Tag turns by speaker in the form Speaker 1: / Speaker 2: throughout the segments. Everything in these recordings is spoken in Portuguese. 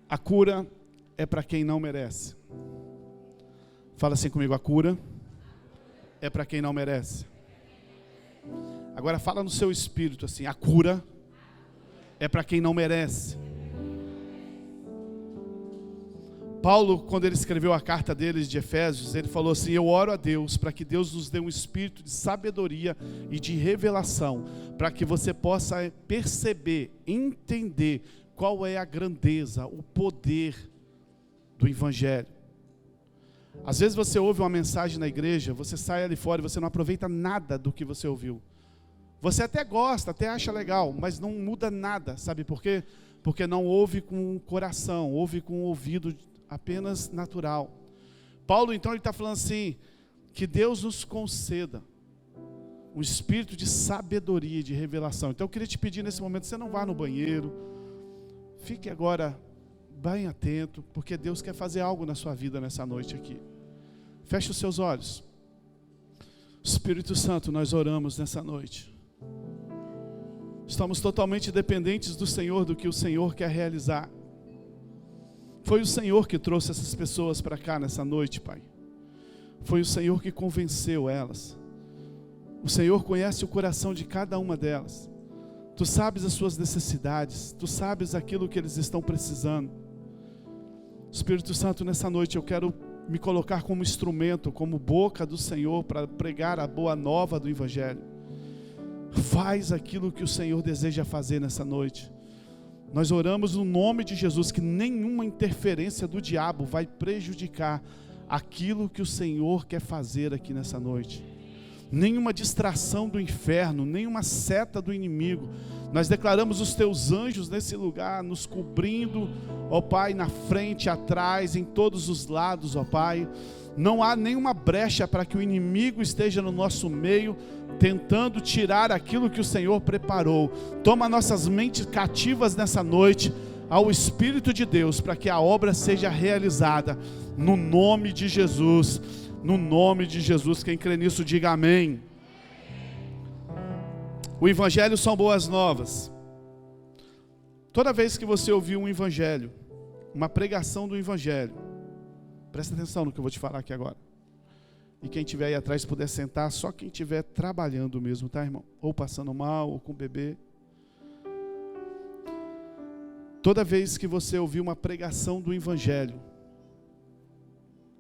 Speaker 1: A cura é para quem não merece. Fala assim comigo, a cura é para quem não merece. Agora fala no seu espírito assim, a cura é para quem não merece. Paulo, quando ele escreveu a carta deles de Efésios, ele falou assim: eu oro a Deus para que Deus nos dê um espírito de sabedoria e de revelação, para que você possa perceber, entender qual é a grandeza, o poder do Evangelho. Às vezes você ouve uma mensagem na igreja, você sai ali fora e você não aproveita nada do que você ouviu. Você até gosta, até acha legal, mas não muda nada, sabe por quê? Porque não ouve com o coração, ouve com o ouvido apenas natural. Paulo então ele está falando assim, que Deus nos conceda um espírito de sabedoria e de revelação. Então eu queria te pedir nesse momento, você não vá no banheiro, fique agora bem atento, porque Deus quer fazer algo na sua vida nessa noite aqui. Feche os seus olhos. Espírito Santo, nós oramos nessa noite. Estamos totalmente dependentes do Senhor, do que o Senhor quer realizar. Foi o Senhor que trouxe essas pessoas para cá nessa noite, Pai. Foi o Senhor que convenceu elas. O Senhor conhece o coração de cada uma delas. Tu sabes as suas necessidades, tu sabes aquilo que eles estão precisando. Espírito Santo, nessa noite eu quero me colocar como instrumento, como boca do Senhor para pregar a boa nova do Evangelho. Faz aquilo que o Senhor deseja fazer nessa noite. Nós oramos no nome de Jesus, que nenhuma interferência do diabo vai prejudicar aquilo que o Senhor quer fazer aqui nessa noite. Nenhuma distração do inferno, nenhuma seta do inimigo. Nós declaramos os teus anjos nesse lugar, nos cobrindo, ó Pai, na frente, atrás, em todos os lados, ó Pai. Não há nenhuma brecha para que o inimigo esteja no nosso meio, tentando tirar aquilo que o Senhor preparou. Toma nossas mentes cativas nessa noite ao Espírito de Deus, para que a obra seja realizada, no nome de Jesus. No nome de Jesus, quem crê nisso, diga amém. O Evangelho são boas novas. Toda vez que você ouvir um Evangelho, uma pregação do Evangelho, presta atenção no que eu vou te falar aqui agora. E quem estiver aí atrás puder sentar, só quem estiver trabalhando mesmo, tá, irmão? Ou passando mal, ou com bebê. Toda vez que você ouvir uma pregação do Evangelho,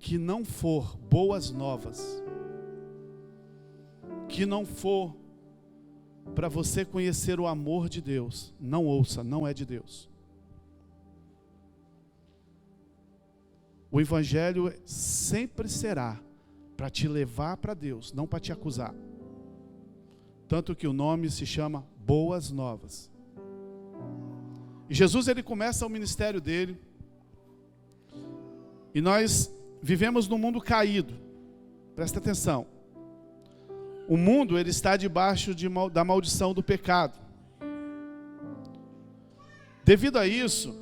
Speaker 1: que não for boas novas, que não for para você conhecer o amor de Deus, não ouça, não é de Deus. O Evangelho sempre será para te levar para Deus, não para te acusar. Tanto que o nome se chama Boas Novas. E Jesus, ele começa o ministério dele, e nós vivemos num mundo caído. Presta atenção. O mundo, ele está debaixo da maldição do pecado. Devido a isso,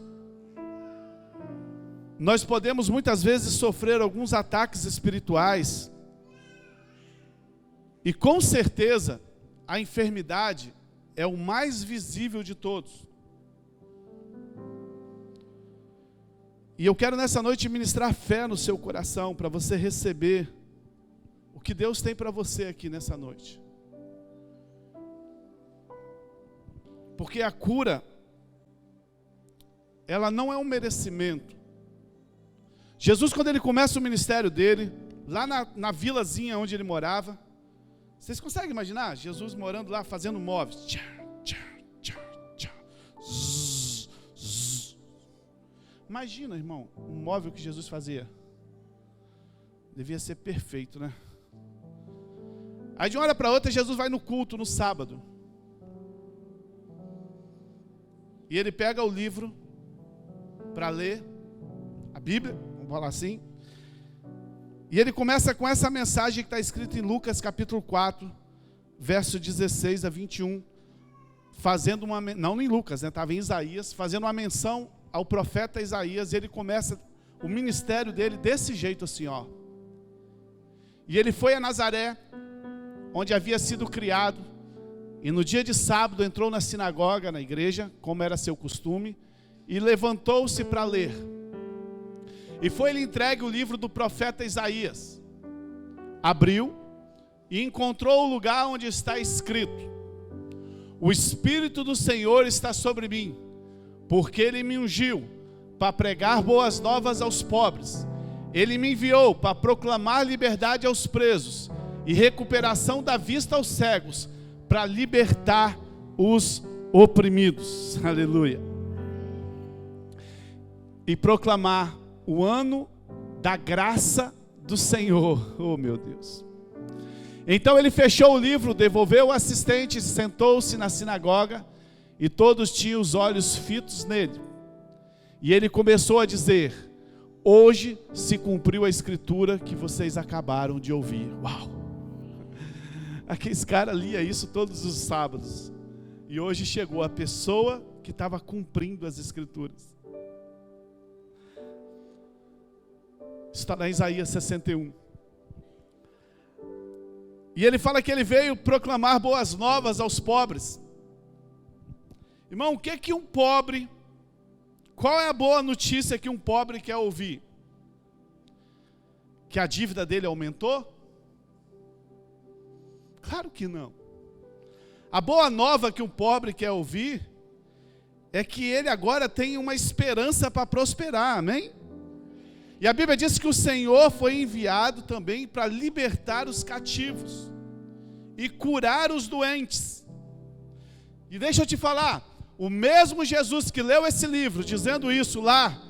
Speaker 1: nós podemos muitas vezes sofrer alguns ataques espirituais. E com certeza, a enfermidade é o mais visível de todos. E eu quero nessa noite ministrar fé no seu coração, para você receber o que Deus tem para você aqui nessa noite. Porque a cura, ela não é um merecimento. Jesus, quando ele começa o ministério dele, lá na vilazinha onde ele morava, vocês conseguem imaginar? Jesus morando lá, fazendo móveis. Imagina, irmão, um móvel que Jesus fazia. Devia ser perfeito, né? Aí de uma hora para outra, Jesus vai no culto, no sábado. E ele pega o livro para ler, a Bíblia, vamos falar assim. E ele começa com essa mensagem que está escrita em Lucas capítulo 4, verso 16 a 21. Fazendo uma, não em Lucas, né? Estava em Isaías, fazendo uma menção ao profeta Isaías. Ele começa o ministério dele desse jeito assim, ó. E ele foi a Nazaré, onde havia sido criado, e no dia de sábado entrou na sinagoga, na igreja, como era seu costume, e levantou-se para ler. E foi-lhe entregue o livro do profeta Isaías. Abriu e encontrou o lugar onde está escrito: o Espírito do Senhor está sobre mim, porque Ele me ungiu para pregar boas novas aos pobres. Ele me enviou para proclamar liberdade aos presos e recuperação da vista aos cegos, para libertar os oprimidos. Aleluia. E proclamar o ano da graça do Senhor. Oh, meu Deus. Então ele fechou o livro, devolveu o assistente, sentou-se na sinagoga, e todos tinham os olhos fitos nele. E ele começou a dizer: hoje se cumpriu a escritura que vocês acabaram de ouvir. Uau! Aqueles caras lia isso todos os sábados. E hoje chegou a pessoa que estava cumprindo as escrituras. Está na Isaías 61. E ele fala que ele veio proclamar boas novas aos pobres. Irmão, o que que um pobre, qual é a boa notícia que um pobre quer ouvir? Que a dívida dele aumentou? Claro que não. A boa nova que um pobre quer ouvir é que ele agora tem uma esperança para prosperar, amém? E a Bíblia diz que o Senhor foi enviado também para libertar os cativos e curar os doentes. E deixa eu te falar, o mesmo Jesus que leu esse livro dizendo isso lá,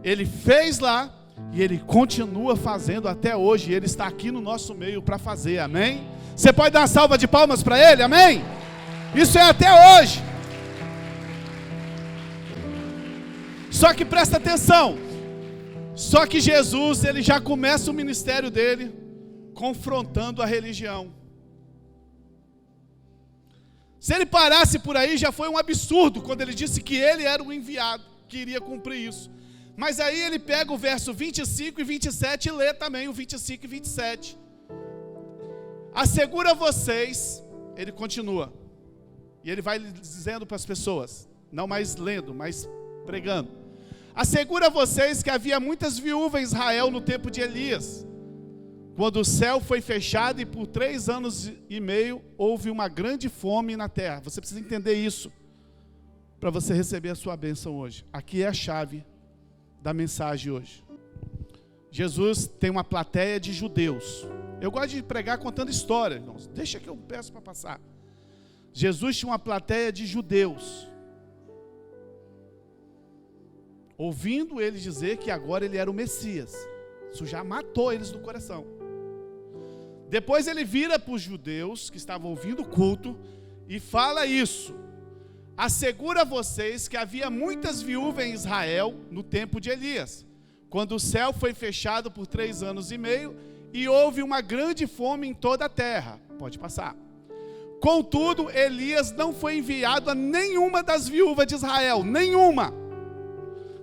Speaker 1: ele fez lá e ele continua fazendo até hoje. E ele está aqui no nosso meio para fazer, amém? Você pode dar uma salva de palmas para ele, amém? Isso é até hoje. Só que presta atenção, só que Jesus, ele já começa o ministério dele confrontando a religião. Se ele parasse por aí, já foi um absurdo quando ele disse que ele era o enviado, que iria cumprir isso. Mas aí ele pega o verso 25 e 27 e lê também o 25 e 27. Asseguro a vocês, ele continua, e ele vai dizendo para as pessoas, não mais lendo, mas pregando. Asseguro a vocês que havia muitas viúvas em Israel no tempo de Elias, quando o céu foi fechado e por 3 anos e meio houve uma grande fome na terra. Você precisa entender isso para você receber a sua bênção hoje. Aqui é a chave da mensagem hoje. Jesus tem uma plateia de judeus. Eu gosto de pregar contando história, irmãos. Deixa que eu peço para passar. Jesus tinha uma plateia de judeus, ouvindo ele dizer que agora ele era o Messias. Isso já matou eles do coração. Depois ele vira para os judeus que estavam ouvindo o culto e fala isso: asseguro a vocês que havia muitas viúvas em Israel no tempo de Elias, quando o céu foi fechado por 3 anos e meio e houve uma grande fome em toda a terra. Pode passar. Contudo, Elias não foi enviado a nenhuma das viúvas de Israel, nenhuma,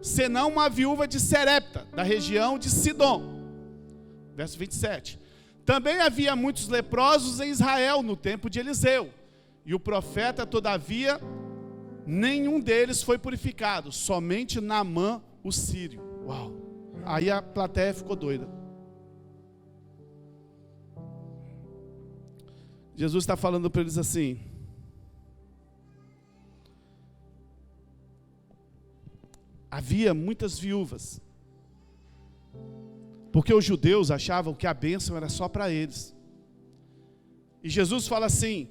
Speaker 1: senão uma viúva de Serepta, da região de Sidom. Verso 27. Também havia muitos leprosos em Israel no tempo de Eliseu, e o profeta, todavia, nenhum deles foi purificado, somente Naamã, o sírio. Uau! Aí a plateia ficou doida. Jesus está falando para eles assim: havia muitas viúvas, porque os judeus achavam que a bênção era só para eles. E Jesus fala assim: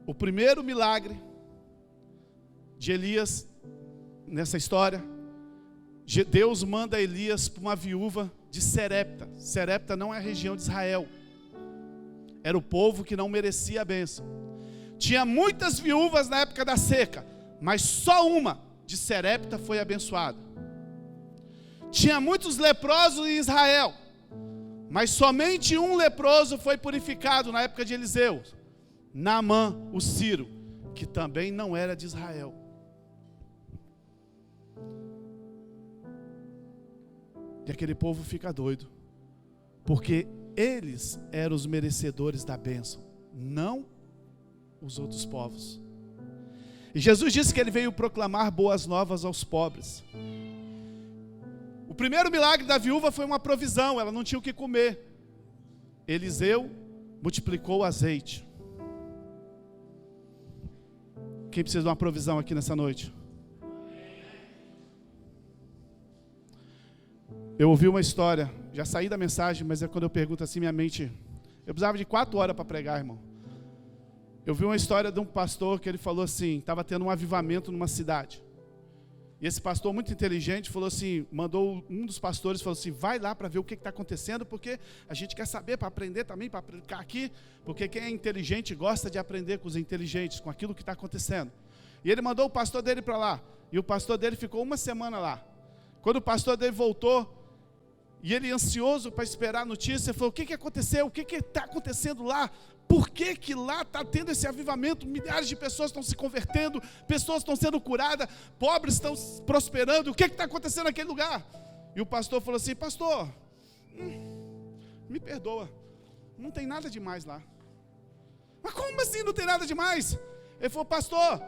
Speaker 1: o primeiro milagre de Elias, nessa história, Deus manda Elias para uma viúva de Serepta. Serepta não é a região de Israel, era o povo que não merecia a bênção. Tinha muitas viúvas na época da seca, mas só uma de Serepta foi abençoada. Tinha muitos leprosos em Israel, mas somente um leproso foi purificado na época de Eliseu, Naamã, o sírio, que também não era de Israel. E aquele povo fica doido, porque eles eram os merecedores da bênção, não os outros povos. E Jesus disse que ele veio proclamar boas novas aos pobres. O primeiro milagre da viúva foi uma provisão, ela não tinha o que comer. Eliseu multiplicou o azeite. Quem precisa de uma provisão aqui nessa noite? Eu ouvi uma história, já saí da mensagem, mas é quando eu pergunto assim, minha mente... Eu precisava de 4 horas para pregar, irmão. Eu vi uma história de um pastor que ele falou assim, estava tendo um avivamento numa cidade. E esse pastor muito inteligente falou assim, mandou um dos pastores, falou assim, vai lá para ver o que está acontecendo, porque a gente quer saber, para aprender também, para aplicar aqui, porque quem é inteligente gosta de aprender com os inteligentes, com aquilo que está acontecendo. E ele mandou o pastor dele para lá, e o pastor dele ficou 1 semana lá. Quando o pastor dele voltou, e ele ansioso para esperar a notícia, falou, o que aconteceu? O que está acontecendo lá? Por que lá está tendo esse avivamento? Milhares de pessoas estão se convertendo, pessoas estão sendo curadas, pobres estão prosperando, o que está acontecendo naquele lugar? E o pastor falou assim, pastor, me perdoa, não tem nada demais lá. Mas como assim não tem nada demais? Ele falou, pastor,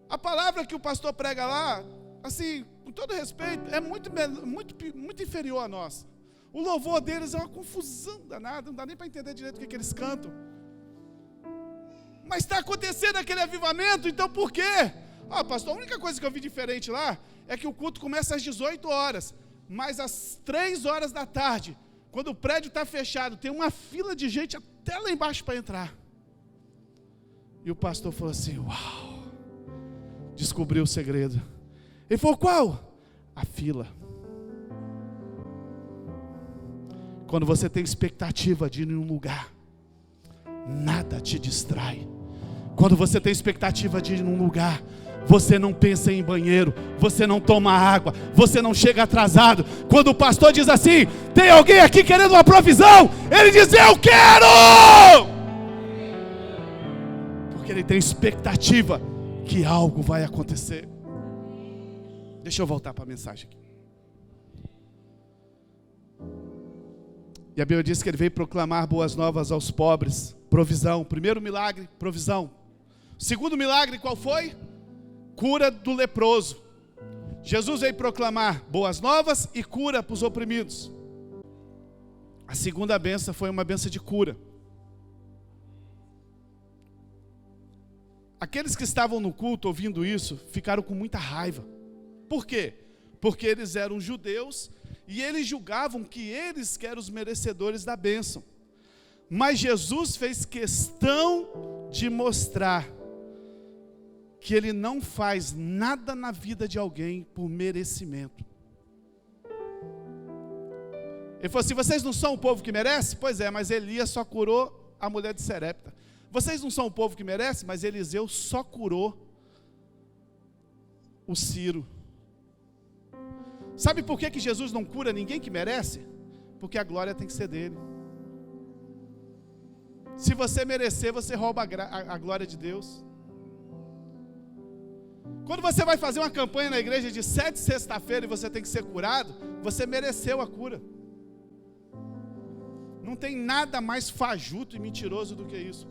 Speaker 1: a palavra que o pastor prega lá, assim, com todo respeito, é muito inferior a nós. O louvor deles é uma confusão danada, não dá nem para entender direito o que eles cantam. Mas está acontecendo aquele avivamento, então por quê? Pastor, a única coisa que eu vi diferente lá é que o culto começa às 18 horas, mas às 3 horas da tarde, quando o prédio está fechado, tem uma fila de gente até lá embaixo para entrar. E o pastor falou assim, uau, descobriu o segredo. Ele falou, qual? A fila. Quando você tem expectativa de ir em um lugar, nada te distrai. Quando você tem expectativa de ir em um lugar, você não pensa em banheiro, você não toma água, você não chega atrasado. Quando o pastor diz assim, tem alguém aqui querendo uma provisão, ele diz, eu quero! Porque ele tem expectativa que algo vai acontecer. Deixa eu voltar para a mensagem aqui. E a Bíblia diz que ele veio proclamar boas novas aos pobres. Provisão. Primeiro milagre, provisão. Segundo milagre, qual foi? Cura do leproso. Jesus veio proclamar boas novas e cura para os oprimidos. A segunda bênção foi uma bênção de cura. Aqueles que estavam no culto ouvindo isso, ficaram com muita raiva. Por quê? Porque eles eram judeus e eles julgavam que eles eram os merecedores da bênção. Mas Jesus fez questão de mostrar que ele não faz nada na vida de alguém por merecimento. Ele falou assim, vocês não são o povo que merece? Pois é, mas Elias só curou a mulher de Serepta. Vocês não são o povo que merece? Mas Eliseu só curou o Ciro. Sabe por que Jesus não cura ninguém que merece? Porque a glória tem que ser dele. Se você merecer, você rouba a glória de Deus. Quando você vai fazer uma campanha na igreja de 7 sexta-feira e você tem que ser curado, você mereceu a cura. Não tem nada mais fajuto e mentiroso do que isso.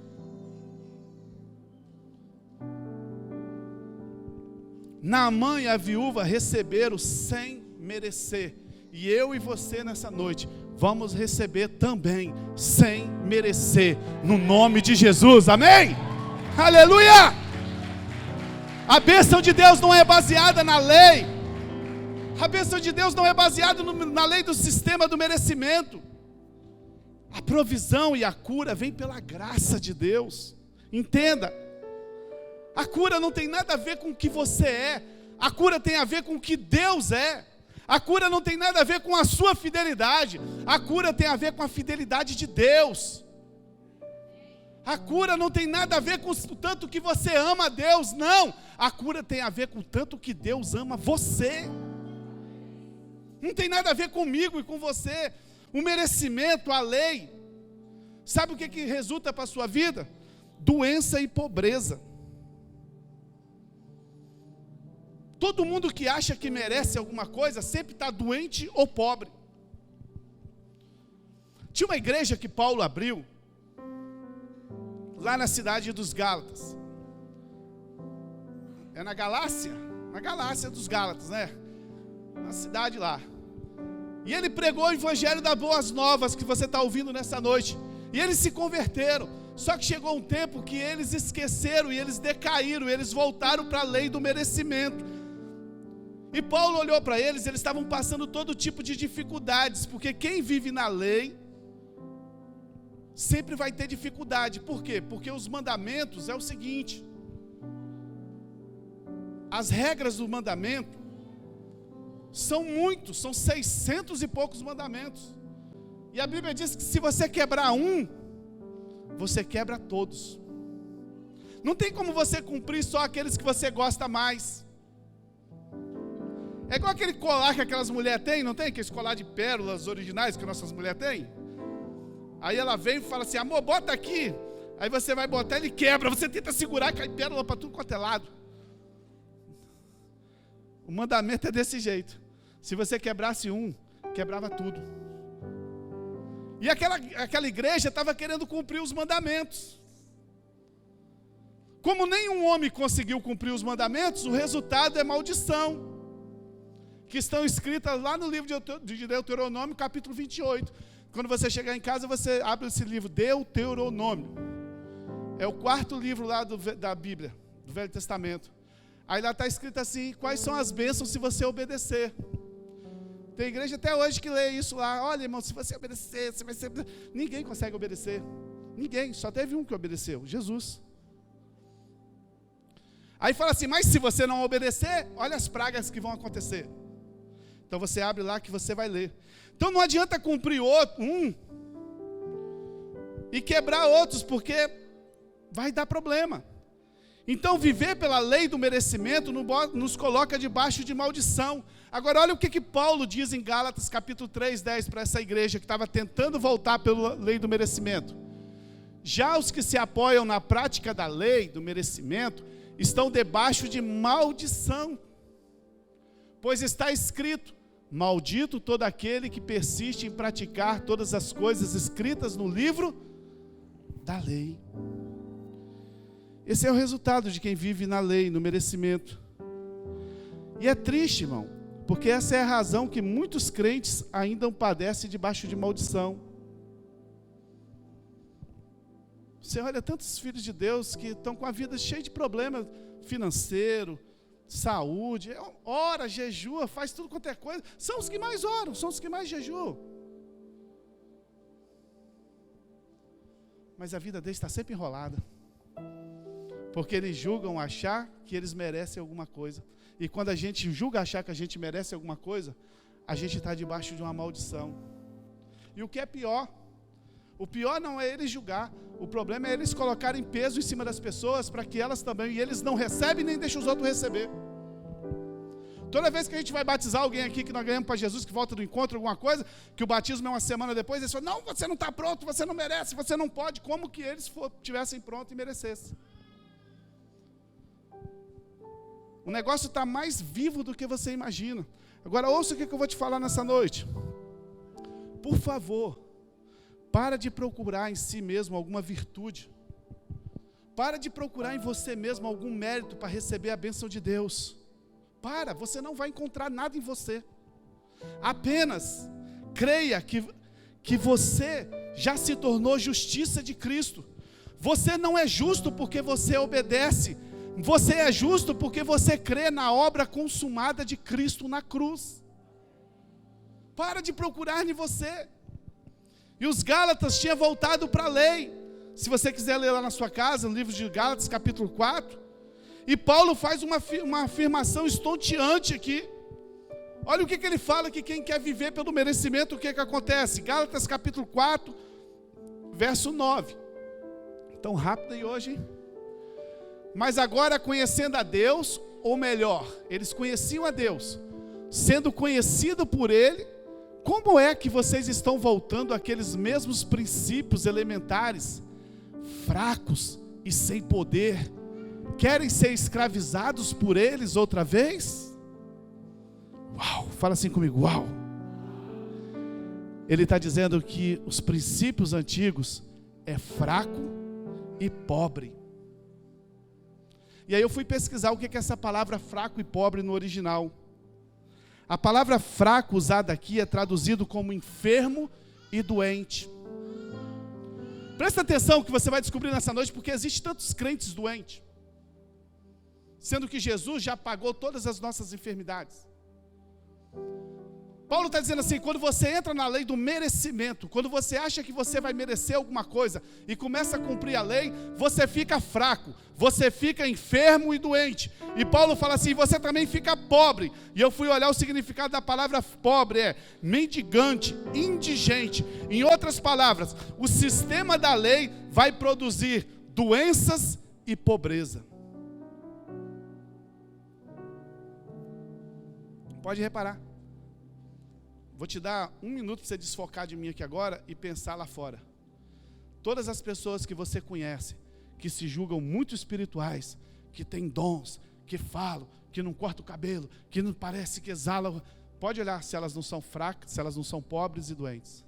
Speaker 1: Naamã e a viúva receberam sem merecer. E eu e você nessa noite vamos receber também sem merecer, no nome de Jesus, amém? Aleluia! A bênção de Deus não é baseada na lei. A bênção de Deus não é baseada na lei do sistema do merecimento. A provisão e a cura vem pela graça de Deus. Entenda, a cura não tem nada a ver com o que você é. A cura tem a ver com o que Deus é. A cura não tem nada a ver com a sua fidelidade. A cura tem a ver com a fidelidade de Deus. A cura não tem nada a ver com o tanto que você ama a Deus, não. A cura tem a ver com o tanto que Deus ama você. Não tem nada a ver comigo e com você. O merecimento, a lei. Sabe o que resulta para a sua vida? Doença e pobreza. Todo mundo que acha que merece alguma coisa sempre está doente ou pobre. Tinha uma igreja que Paulo abriu lá na cidade dos Gálatas. É na Galácia dos Gálatas, né? Na cidade lá. E ele pregou o evangelho das boas novas que você está ouvindo nessa noite. E eles se converteram. Só que chegou um tempo que eles esqueceram e eles decaíram, eles voltaram para a lei do merecimento. E Paulo olhou para eles estavam passando todo tipo de dificuldades, porque quem vive na lei sempre vai ter dificuldade. Por quê? Porque os mandamentos é o seguinte: as regras do mandamento são muitos, são 600 e poucos mandamentos. E a Bíblia diz que se você quebrar um, você quebra todos. Não tem como você cumprir só aqueles que você gosta mais. É igual aquele colar que aquelas mulheres têm, não tem? Aquele colar de pérolas originais que nossas mulheres têm. Aí ela vem e fala assim: amor, bota aqui. Aí você vai botar, ele quebra. Você tenta segurar e cai pérola para tudo quanto é lado. O mandamento é desse jeito. Se você quebrasse um, quebrava tudo. E aquela igreja estava querendo cumprir os mandamentos. Como nenhum homem conseguiu cumprir os mandamentos, o resultado é maldição, que estão escritas lá no livro de Deuteronômio, capítulo 28. Quando você chegar em casa, você abre esse livro, Deuteronômio. É o 4º livro lá da Bíblia, do Velho Testamento. Aí lá está escrito assim: quais são as bênçãos se você obedecer. Tem igreja até hoje que lê isso lá: olha, irmão, se você obedecer, você vai ser... Ninguém consegue obedecer. Ninguém, só teve um que obedeceu, Jesus. Aí fala assim: mas se você não obedecer, olha as pragas que vão acontecer. Então você abre lá que você vai ler. Então não adianta cumprir um e quebrar outros, porque vai dar problema. Então viver pela lei do merecimento nos coloca debaixo de maldição. Agora olha o que Paulo diz em Gálatas capítulo 3:10 para essa igreja que estava tentando voltar pela lei do merecimento. Já os que se apoiam na prática da lei do merecimento estão debaixo de maldição. Pois está escrito: maldito todo aquele que persiste em praticar todas as coisas escritas no livro da lei. Esse é o resultado de quem vive na lei, no merecimento. E é triste, irmão, porque essa é a razão que muitos crentes ainda padecem debaixo de maldição. Você olha tantos filhos de Deus que estão com a vida cheia de problema financeiro, saúde, ora, jejua, faz tudo quanto é coisa. São os que mais oram, são os que mais jejuam. Mas a vida deles está sempre enrolada. Porque eles julgam achar que eles merecem alguma coisa. E quando a gente julga achar que a gente merece alguma coisa, a gente está debaixo de uma maldição. E o que é pior? O pior não é eles julgar. O problema é eles colocarem peso em cima das pessoas para que elas também, e eles não recebem nem deixam os outros receber. Toda vez que a gente vai batizar alguém aqui que nós ganhamos para Jesus, que volta do encontro, alguma coisa, que o batismo é uma semana depois, eles falam: não, você não está pronto, você não merece, você não pode. Como que eles estivessem prontos e merecessem? O negócio está mais vivo do que você imagina. Agora ouça o que eu vou te falar nessa noite. Por favor, para de procurar em si mesmo alguma virtude. Para de procurar em você mesmo algum mérito para receber a bênção de Deus. Você não vai encontrar nada em você. Apenas creia que você já se tornou justiça de Cristo. Você não é justo porque você obedece. Você é justo porque você crê na obra consumada de Cristo na cruz. Para de procurar em você. E os Gálatas tinham voltado para a lei. Se você quiser ler lá na sua casa, no livro de Gálatas, capítulo 4. E Paulo faz uma afirmação estonteante aqui. Olha o que ele fala, que quem quer viver pelo merecimento, o que acontece? Gálatas capítulo 4, verso 9. Tão rápido aí hoje, hein? Mas agora conhecendo a Deus, ou melhor, eles conheciam a Deus, sendo conhecido por Ele, como é que vocês estão voltando àqueles mesmos princípios elementares, fracos e sem poder? Querem ser escravizados por eles outra vez? Uau, fala assim comigo, uau. Ele está dizendo que os princípios antigos é fraco e pobre. E aí eu fui pesquisar o que é essa palavra fraco e pobre no original. A palavra fraco usada aqui é traduzido como enfermo e doente. Presta atenção que você vai descobrir nessa noite, porque existem tantos crentes doentes, sendo que Jesus já pagou todas as nossas enfermidades. Paulo está dizendo assim, quando você entra na lei do merecimento, quando você acha que você vai merecer alguma coisa e começa a cumprir a lei, você fica fraco, você fica enfermo e doente. E Paulo fala assim, você também fica pobre. E eu fui olhar o significado da palavra pobre, é mendigante, indigente. Em outras palavras, o sistema da lei vai produzir doenças e pobreza. Pode reparar. Vou te dar 1 minuto para você desfocar de mim aqui agora e pensar lá fora. Todas as pessoas que você conhece, que se julgam muito espirituais, que têm dons, que falam, que não cortam o cabelo, que não parece que exalam, pode olhar se elas não são fracas, se elas não são pobres e doentes.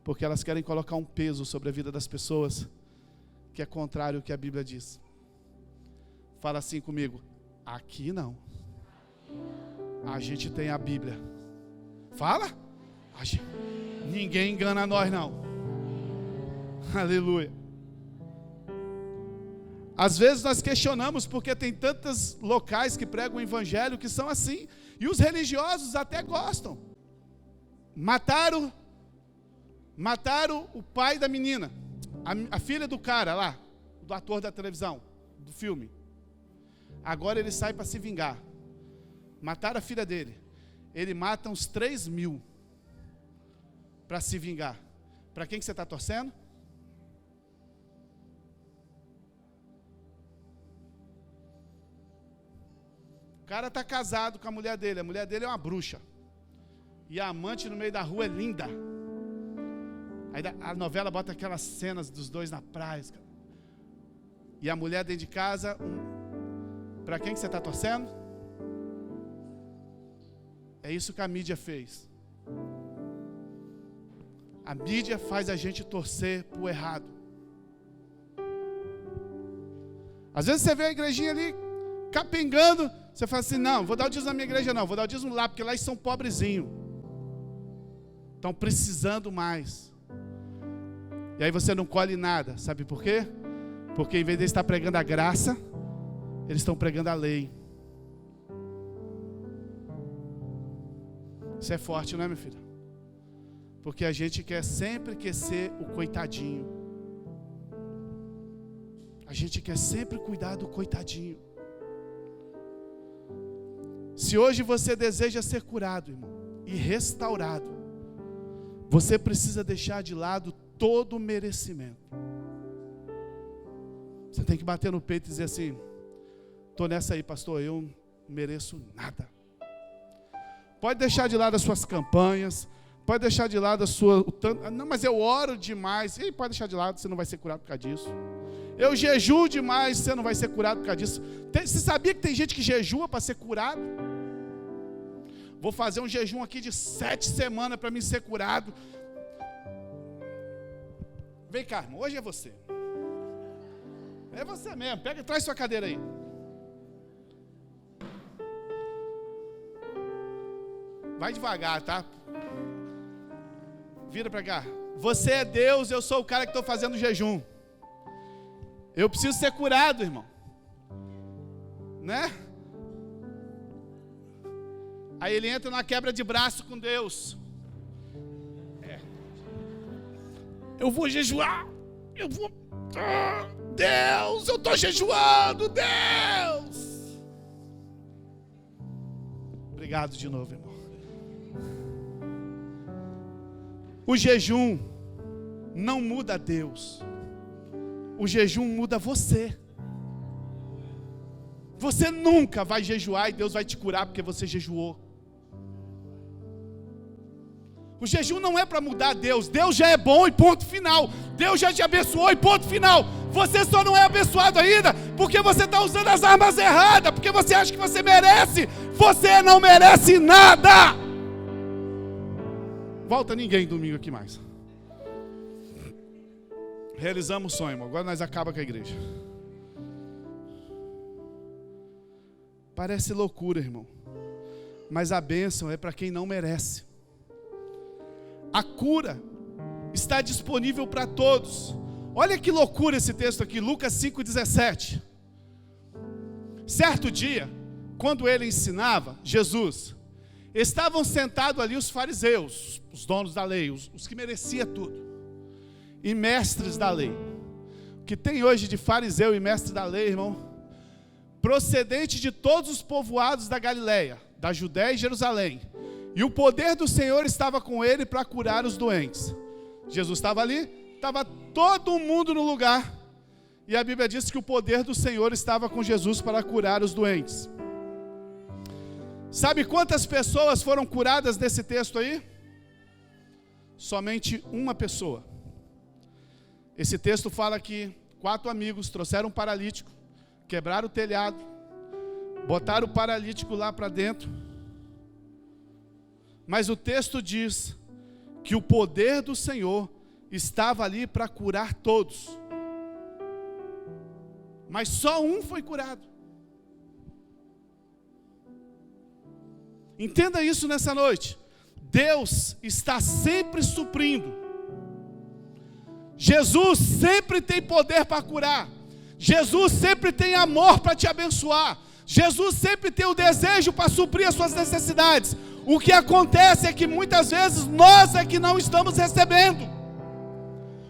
Speaker 1: Porque elas querem colocar um peso sobre a vida das pessoas que é contrário ao que a Bíblia diz. Fala assim comigo, aqui não. A gente tem a Bíblia. Fala? Ninguém engana nós não. Aleluia. Às vezes nós questionamos porque tem tantos locais que pregam o evangelho que são assim. E os religiosos até gostam. Mataram o pai da menina. A filha do cara lá, do ator da televisão, do filme. Agora ele sai para se vingar. Mataram a filha dele. Ele mata uns 3.000 para se vingar. Para quem que você está torcendo? O cara está casado com a mulher dele. A mulher dele é uma bruxa. E a amante no meio da rua é linda. Aí a novela bota aquelas cenas dos dois na praia. E a mulher dentro de casa... Para quem que você está torcendo? É isso que a mídia fez. A mídia faz a gente torcer para o errado. Às vezes você vê a igrejinha ali capengando, você fala assim, não, vou dar o dízimo na minha igreja não, vou dar o dízimo lá, porque lá eles são pobrezinhos. Estão precisando mais. E aí você não colhe nada, sabe por quê? Porque em vez de estar pregando a graça, eles estão pregando a lei. Isso é forte, não é, meu filho? Porque a gente quer sempre ser o coitadinho. A gente quer sempre cuidar do coitadinho. Se hoje você deseja ser curado, irmão, e restaurado, você precisa deixar de lado todo o merecimento. Você tem que bater no peito e dizer assim, estou nessa aí, pastor, eu não mereço nada. Pode deixar de lado as suas campanhas, pode deixar de lado a sua... Não, mas eu oro demais. E pode deixar de lado, você não vai ser curado por causa disso. Eu jejuo demais, você não vai ser curado por causa disso. Você sabia que tem gente que jejua para ser curado? Vou fazer um jejum aqui de 7 semanas para me ser curado. Vem cá, irmão, hoje é você. É você mesmo, traz sua cadeira aí. Vai devagar, tá? Vira para cá. Você é Deus, eu sou o cara que estou fazendo jejum. Eu preciso ser curado, irmão. Né? Aí ele entra numa quebra de braço com Deus. Eu vou jejuar. Eu vou... Deus, eu estou jejuando, Deus. Obrigado de novo, irmão. O jejum não muda Deus. O jejum muda você. Você nunca vai jejuar e Deus vai te curar porque você jejuou. O jejum não é para mudar Deus. Deus já é bom e ponto final. Deus já te abençoou e ponto final. Você só não é abençoado ainda porque você está usando as armas erradas, porque você acha que você merece. Você não merece nada. Volta ninguém domingo aqui mais. Realizamos o sonho, irmão. Agora nós acabamos com a igreja. Parece loucura, irmão. Mas a bênção é para quem não merece. A cura está disponível para todos. Olha que loucura esse texto aqui, Lucas 5,17. Certo dia, quando ele ensinava, Jesus, estavam sentados ali os fariseus, os donos da lei, os que mereciam tudo, e mestres da lei. O que tem hoje de fariseu e mestre da lei, irmão, procedente de todos os povoados da Galileia, da Judéia e Jerusalém. E o poder do Senhor estava com ele para curar os doentes. Jesus estava ali, estava todo mundo no lugar. E a Bíblia diz que o poder do Senhor estava com Jesus para curar os doentes. Sabe quantas pessoas foram curadas nesse texto aí? Somente uma pessoa. Esse texto fala que 4 amigos trouxeram um paralítico, quebraram o telhado, botaram o paralítico lá para dentro. Mas o texto diz que o poder do Senhor estava ali para curar todos. Mas só um foi curado. Entenda isso nessa noite. Deus está sempre suprindo. Jesus sempre tem poder para curar. Jesus sempre tem amor para te abençoar. Jesus sempre tem o desejo para suprir as suas necessidades. O que acontece é que muitas vezes nós é que não estamos recebendo.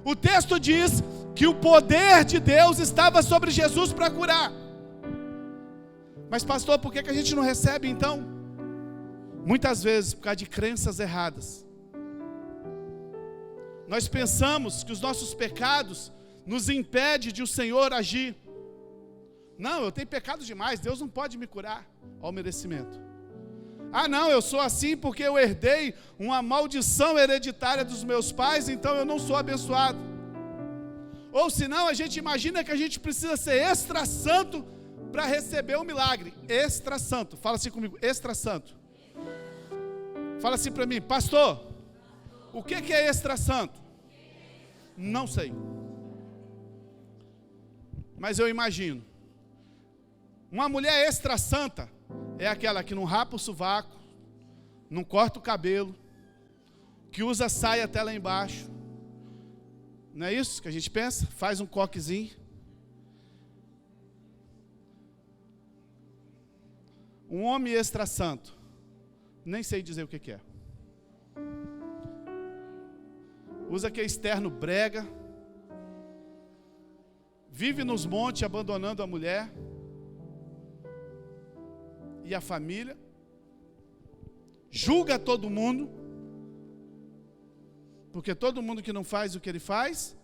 Speaker 1: O texto diz que o poder de Deus estava sobre Jesus para curar. Mas pastor, por que a gente não recebe então? Muitas vezes por causa de crenças erradas. Nós pensamos que os nossos pecados nos impedem de o Senhor agir. Não, eu tenho pecado demais, Deus não pode me curar. Olha o merecimento. Ah não, eu sou assim porque eu herdei uma maldição hereditária dos meus pais, então eu não sou abençoado. Ou senão a gente imagina que a gente precisa ser extra santo para receber o milagre. Extra santo, fala assim comigo, extra santo. Fala assim para mim, pastor, o que é extra santo? Não sei. Mas eu imagino. Uma mulher extra santa é aquela que não rapa o sovaco, não corta o cabelo, que usa saia até lá embaixo. Não é isso que a gente pensa? Faz um coquezinho. Um homem extra santo, nem sei dizer o que é. Usa aquele externo brega, vive nos montes abandonando a mulher e a família, julga todo mundo, porque todo mundo que não faz o que ele faz,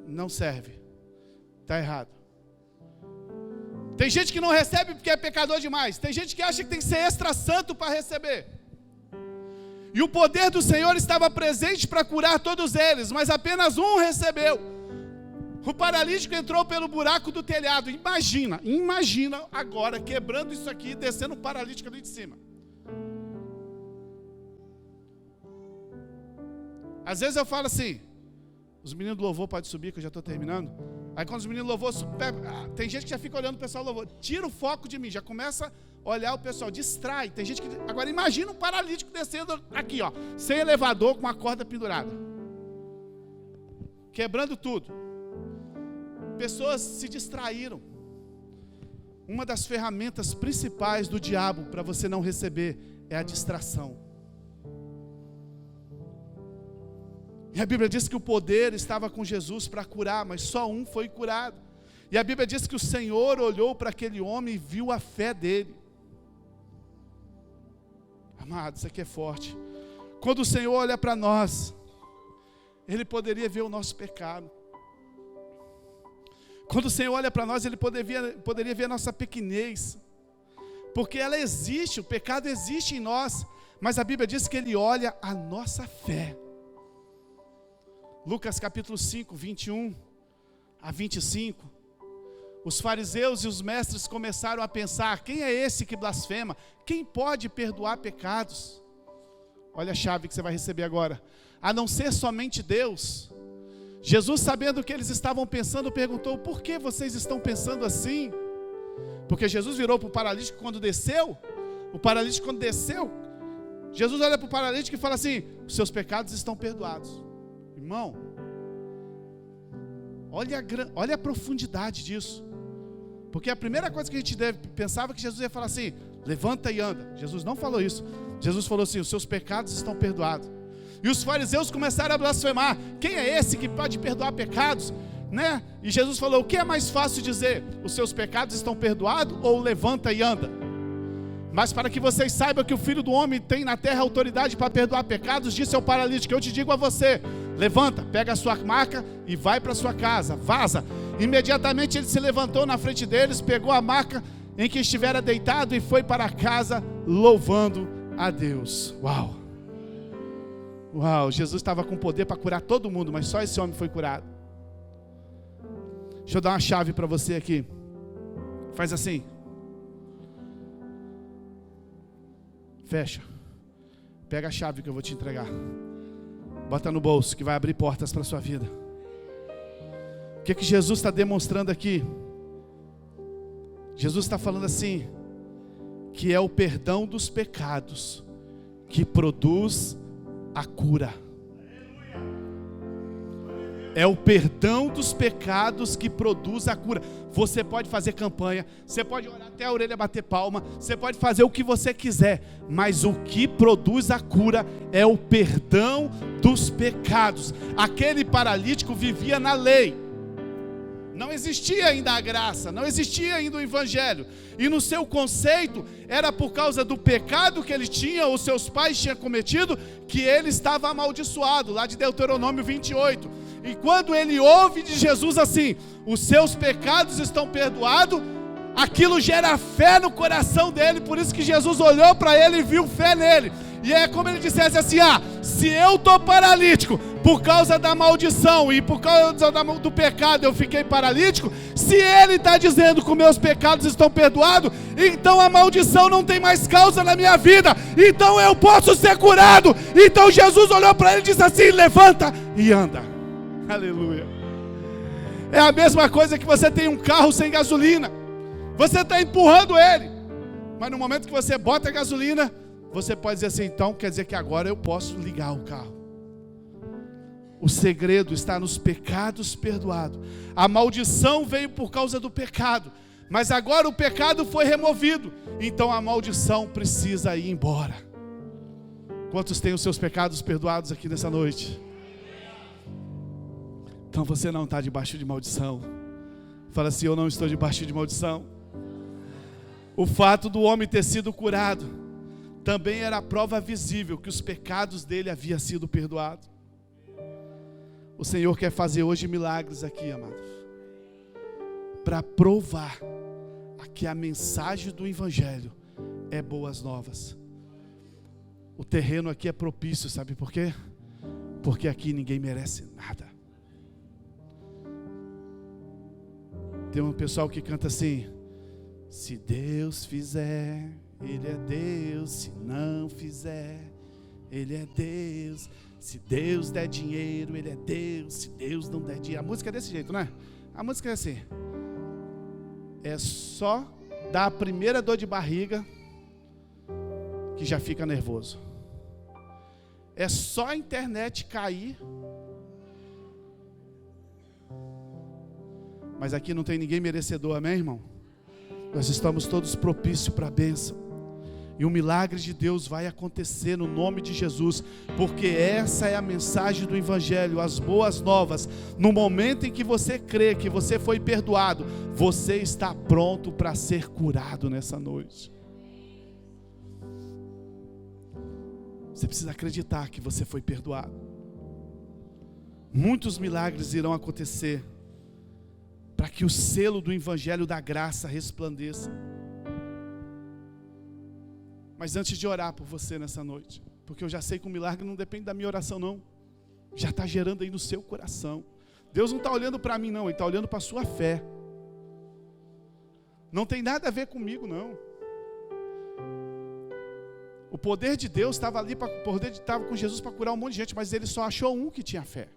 Speaker 1: não serve, está errado. Tem gente que não recebe porque é pecador demais, tem gente que acha que tem que ser extra santo para receber. E o poder do Senhor estava presente para curar todos eles, mas apenas um recebeu. O paralítico entrou pelo buraco do telhado. Imagina agora quebrando isso aqui e descendo o paralítico ali de cima. Às vezes eu falo assim, os meninos do louvor podem subir que eu já estou terminando. Aí quando os meninos do louvor tem gente que já fica olhando o pessoal do louvor, tira o foco de mim, já começa a olhar o pessoal, distrai. Tem gente que, agora imagina um paralítico descendo aqui, ó, sem elevador, com uma corda pendurada, quebrando tudo. Pessoas se distraíram. Uma das ferramentas principais do diabo para você não receber é a distração. E a Bíblia diz que o poder estava com Jesus para curar, mas só um foi curado. E a Bíblia diz que o Senhor olhou para aquele homem e viu a fé dele. Amado, isso aqui é forte. Quando o Senhor olha para nós, Ele poderia ver o nosso pecado. Quando o Senhor olha para nós, Ele poderia ver a nossa pequenez, porque ela existe, o pecado existe em nós, mas a Bíblia diz que Ele olha a nossa fé. Lucas capítulo 5, 21 a 25, os fariseus e os mestres começaram a pensar, quem é esse que blasfema? Quem pode perdoar pecados? Olha a chave que você vai receber agora, a não ser somente Deus. Jesus, sabendo o que eles estavam pensando, perguntou: por que vocês estão pensando assim? Porque Jesus virou para o paralítico quando desceu. O paralítico quando desceu, Jesus olha para o paralítico e fala assim: os seus pecados estão perdoados. Irmão, olha a profundidade disso. Porque a primeira coisa que a gente pensava que Jesus ia falar assim: levanta e anda. Jesus não falou isso. Jesus falou assim: os seus pecados estão perdoados. E os fariseus começaram a blasfemar: quem é esse que pode perdoar pecados? Né? E Jesus falou: o que é mais fácil dizer? Os seus pecados estão perdoados ou levanta e anda? Mas para que vocês saibam que o Filho do Homem tem na terra autoridade para perdoar pecados, disse ao paralítico: eu te digo a você, levanta, pega a sua maca e vai para sua casa, vaza. Imediatamente ele se levantou na frente deles, pegou a maca em que estivera deitado e foi para casa louvando a Deus. Uau! Uau, Jesus estava com poder para curar todo mundo, mas só esse homem foi curado. Deixa eu dar uma chave para você aqui. Faz assim. Fecha. Pega a chave que eu vou te entregar. Bota no bolso, que vai abrir portas para a sua vida. O que Jesus está demonstrando aqui? Jesus está falando assim, que é o perdão dos pecados que produz a cura. É o perdão dos pecados que produz a cura. Você pode fazer campanha, você pode orar até a orelha bater palma, você pode fazer o que você quiser, mas o que produz a cura é o perdão dos pecados. Aquele paralítico vivia na lei. Não existia ainda a graça, não existia ainda o evangelho. E no seu conceito, era por causa do pecado que ele tinha, ou seus pais tinham cometido, que ele estava amaldiçoado, lá de Deuteronômio 28. E quando ele ouve de Jesus assim: os seus pecados estão perdoados, aquilo gera fé no coração dele. Por isso que Jesus olhou para ele e viu fé nele. E é como ele dissesse assim: se eu estou paralítico por causa da maldição e por causa do pecado eu fiquei paralítico, se ele está dizendo que os meus pecados estão perdoados, então a maldição não tem mais causa na minha vida, então eu posso ser curado. Então Jesus olhou para ele e disse assim: levanta e anda. Aleluia. É a mesma coisa que você tem um carro sem gasolina, você está empurrando ele, mas no momento que você bota a gasolina, você pode dizer assim: então quer dizer que agora eu posso ligar o carro. O segredo está nos pecados perdoados. A maldição veio por causa do pecado, mas agora o pecado foi removido, então a maldição precisa ir embora. Quantos têm os seus pecados perdoados aqui nessa noite? Então você não está debaixo de maldição. Fala assim: eu não estou debaixo de maldição. O fato do homem ter sido curado também era a prova visível que os pecados dele haviam sido perdoados. O Senhor quer fazer hoje milagres aqui, amados, para provar que a mensagem do Evangelho é boas novas. O terreno aqui é propício, sabe por quê? Porque aqui ninguém merece nada. Tem um pessoal que canta assim: se Deus fizer, Ele é Deus. Se não fizer, Ele é Deus. Se Deus der dinheiro, Ele é Deus. Se Deus não der dinheiro. A música é desse jeito, né? A música é assim: é só dar a primeira dor de barriga que já fica nervoso. É só a internet cair. Mas aqui não tem ninguém merecedor, amém, irmão? Nós estamos todos propícios para a bênção. E o milagre de Deus vai acontecer no nome de Jesus, porque essa é a mensagem do Evangelho, as boas novas. No momento em que você crê que você foi perdoado, você está pronto para ser curado nessa noite. Você precisa acreditar que você foi perdoado. Muitos milagres irão acontecer para que o selo do Evangelho da graça resplandeça. Mas antes de orar por você nessa noite, porque eu já sei que o milagre não depende da minha oração não, já está gerando aí no seu coração. Deus não está olhando para mim não, Ele está olhando para a sua fé. Não tem nada a ver comigo não. O poder de Deus estava ali, estava com Jesus para curar um monte de gente, mas Ele só achou um que tinha fé.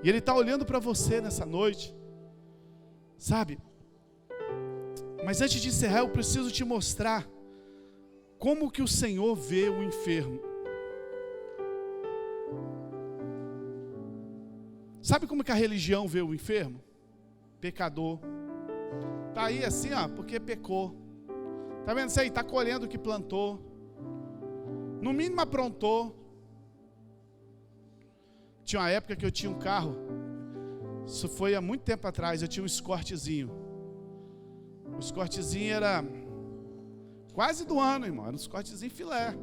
Speaker 1: E Ele está olhando para você nessa noite, sabe? Mas antes de encerrar, eu preciso te mostrar como que o Senhor vê o enfermo. Sabe como que a religião vê o enfermo? Pecador. Está aí assim, ó, porque pecou. Está vendo isso aí? Está colhendo o que plantou. No mínimo aprontou. Tinha uma época que eu tinha um carro. Isso foi há muito tempo atrás. Eu tinha um Escortezinho. O Escortezinho era quase do ano, irmão. Era um Escortezinho filé.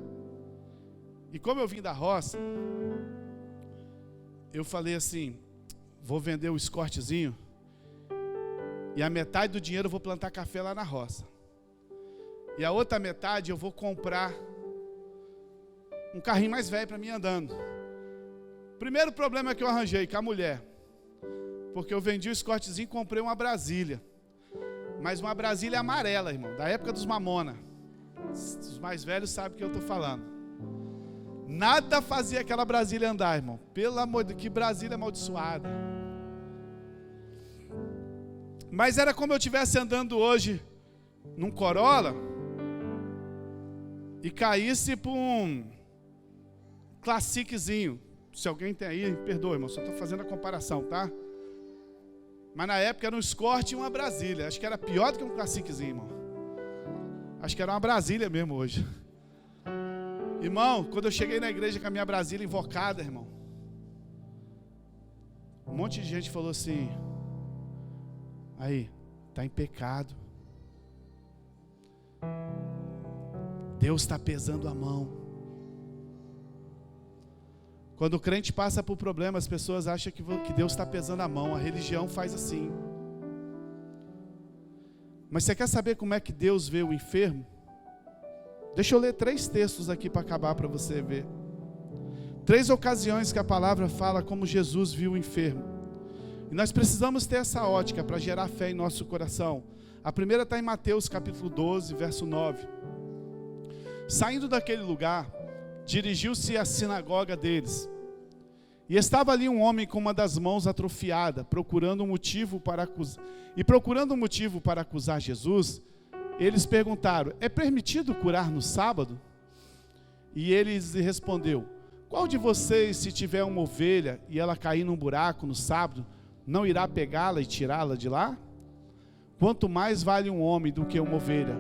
Speaker 1: E como eu vim da roça, eu falei assim: vou vender o Escortezinho e a metade do dinheiro eu vou plantar café lá na roça. E a outra metade eu vou comprar um carrinho mais velho para mim andando. Primeiro problema que eu arranjei com a mulher, porque eu vendi o Escortezinho e comprei uma Brasília. Mas uma Brasília amarela, irmão, da época dos Mamona. Os mais velhos sabem o que eu estou falando. Nada fazia aquela Brasília andar, irmão. Pelo amor de Deus, que Brasília amaldiçoada. Mas era como eu estivesse andando hoje num Corolla e caísse para um Classiczinho. Se alguém tem aí, perdoa, irmão, só estou fazendo a comparação, tá? Mas na época era um Escort e uma Brasília. Acho que era pior do que um Classiczinho, irmão. Acho que era uma Brasília mesmo hoje. Irmão, quando eu cheguei na igreja com a minha Brasília invocada, irmão, um monte de gente falou assim: aí, está em pecado. Deus está pesando a mão. Quando o crente passa por problemas, as pessoas acham que Deus está pesando a mão. A religião faz assim. Mas você quer saber como é que Deus vê o enfermo? Deixa eu ler 3 textos aqui para acabar, para você ver. 3 ocasiões que a palavra fala como Jesus viu o enfermo. E nós precisamos ter essa ótica para gerar fé em nosso coração. A primeira está em Mateus capítulo 12, verso 9. Saindo daquele lugar, dirigiu-se à sinagoga deles. E estava ali um homem com uma das mãos atrofiada, procurando um motivo para acusar Jesus. Eles perguntaram: é permitido curar no sábado? E ele lhes respondeu: qual de vocês, se tiver uma ovelha e ela cair num buraco no sábado, não irá pegá-la e tirá-la de lá? Quanto mais vale um homem do que uma ovelha.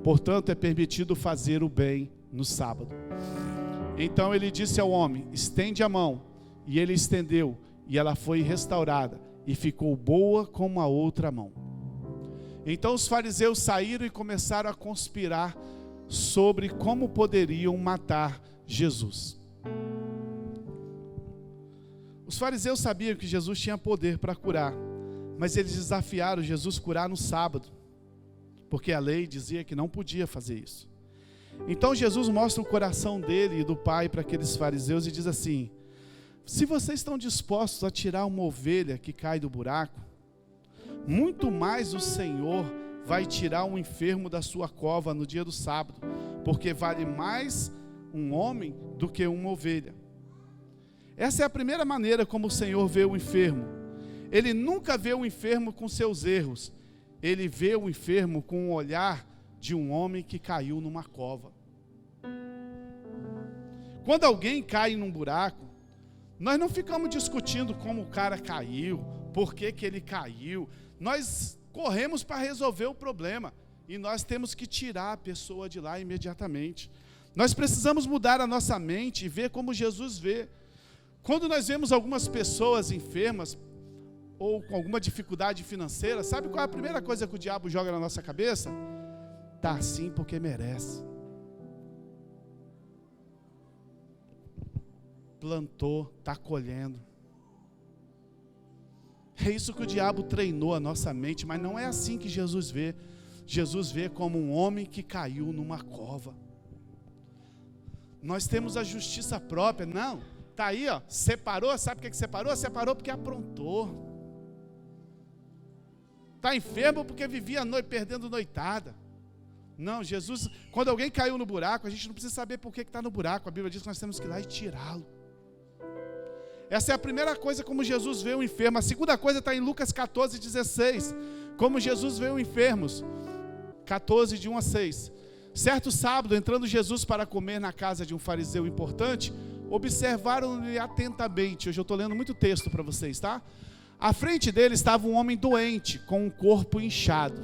Speaker 1: Portanto, é permitido fazer o bem no sábado. Então ele disse ao homem: estende a mão. E ele estendeu, e ela foi restaurada, e ficou boa como a outra mão. Então os fariseus saíram e começaram a conspirar sobre como poderiam matar Jesus. Os fariseus sabiam que Jesus tinha poder para curar, mas eles desafiaram Jesus a curar no sábado, porque a lei dizia que não podia fazer isso. Então Jesus mostra o coração dele e do Pai para aqueles fariseus e diz assim: se vocês estão dispostos a tirar uma ovelha que cai do buraco, muito mais o Senhor vai tirar um enfermo da sua cova no dia do sábado, porque vale mais um homem do que uma ovelha. Essa é a primeira maneira como o Senhor vê o enfermo. Ele nunca vê o enfermo com seus erros. Ele vê o enfermo com o olhar de um homem que caiu numa cova. Quando alguém cai num buraco, nós não ficamos discutindo como o cara caiu, por que ele caiu. Nós corremos para resolver o problema e nós temos que tirar a pessoa de lá imediatamente. Nós precisamos mudar a nossa mente e ver como Jesus vê. Quando nós vemos algumas pessoas enfermas ou com alguma dificuldade financeira, sabe qual é a primeira coisa que o diabo joga na nossa cabeça? Tá assim porque merece. Plantou, está colhendo. É isso que o diabo treinou a nossa mente, mas não é assim que Jesus vê. Jesus vê como um homem que caiu numa cova. Nós temos a justiça própria. Não, está aí, ó, separou, sabe por que separou? Separou porque aprontou. Está enfermo porque vivia a noite perdendo noitada. Não, Jesus, quando alguém caiu no buraco, a gente não precisa saber por que está no buraco. A Bíblia diz que nós temos que ir lá e tirá-lo. Essa é a primeira coisa como Jesus vê o enfermo. A segunda coisa está em Lucas 14:16. Como Jesus vê os enfermos. 14, de 1 a 6. Certo sábado, entrando Jesus para comer na casa de um fariseu importante, observaram-lhe atentamente. Hoje eu estou lendo muito texto para vocês, tá? À frente dele estava um homem doente, com um corpo inchado.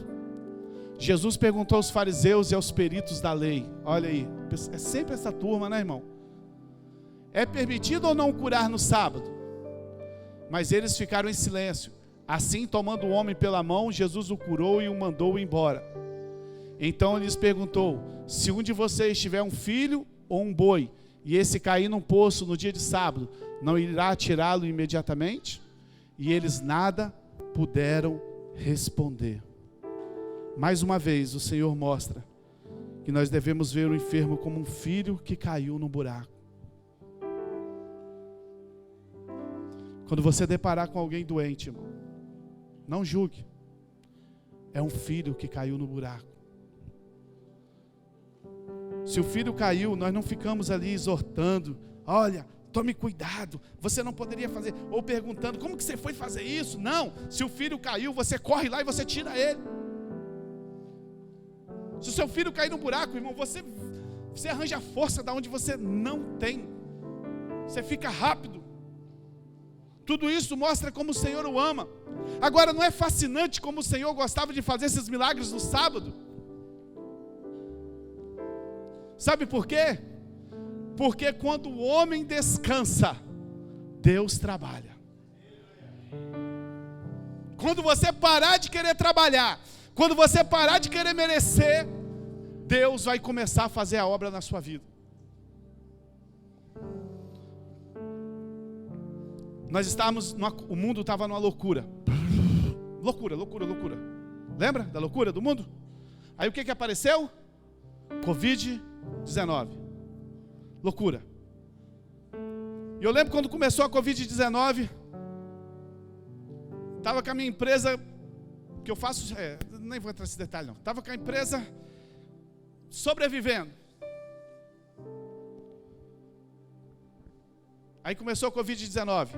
Speaker 1: Jesus perguntou aos fariseus e aos peritos da lei. Olha aí, é sempre essa turma, né, irmão? É permitido ou não curar no sábado? Mas eles ficaram em silêncio. Assim, tomando o homem pela mão, Jesus o curou e o mandou embora. Então ele lhes perguntou: se um de vocês tiver um filho ou um boi, e esse cair num poço no dia de sábado, não irá tirá-lo imediatamente? E eles nada puderam responder. Mais uma vez o Senhor mostra que nós devemos ver o enfermo como um filho que caiu no buraco. Quando você deparar com alguém doente, irmão, não julgue. É um filho que caiu no buraco. Se o filho caiu, nós não ficamos ali exortando: olha, tome cuidado, você não poderia fazer, ou perguntando: como que você foi fazer isso? Não, se o filho caiu, você corre lá e você tira ele. Se o seu filho cair no buraco, irmão, você arranja força da onde você não tem. Você fica rápido. Tudo isso mostra como o Senhor o ama. Agora, não é fascinante como o Senhor gostava de fazer esses milagres no sábado? Sabe por quê? Porque quando o homem descansa, Deus trabalha. Quando você parar de querer trabalhar, quando você parar de querer merecer, Deus vai começar a fazer a obra na sua vida. O mundo estava numa loucura. Loucura. Lembra da loucura do mundo? Aí o que apareceu? Covid-19. Loucura. E eu lembro quando começou a Covid-19, estava com a minha empresa, que eu faço, nem vou entrar nesse detalhe não, estava com a empresa sobrevivendo. Aí começou a Covid-19,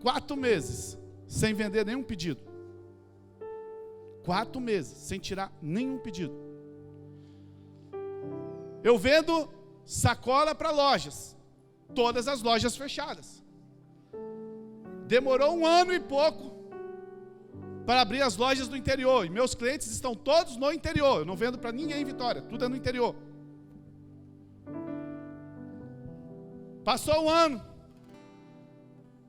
Speaker 1: 4 meses sem vender nenhum pedido, 4 meses sem tirar nenhum pedido. Eu vendo sacola para lojas, todas as lojas fechadas. Demorou 1 ano e pouco para abrir as lojas do interior, e meus clientes estão todos no interior. Eu não vendo para ninguém em Vitória, tudo é no interior. Passou 1 ano.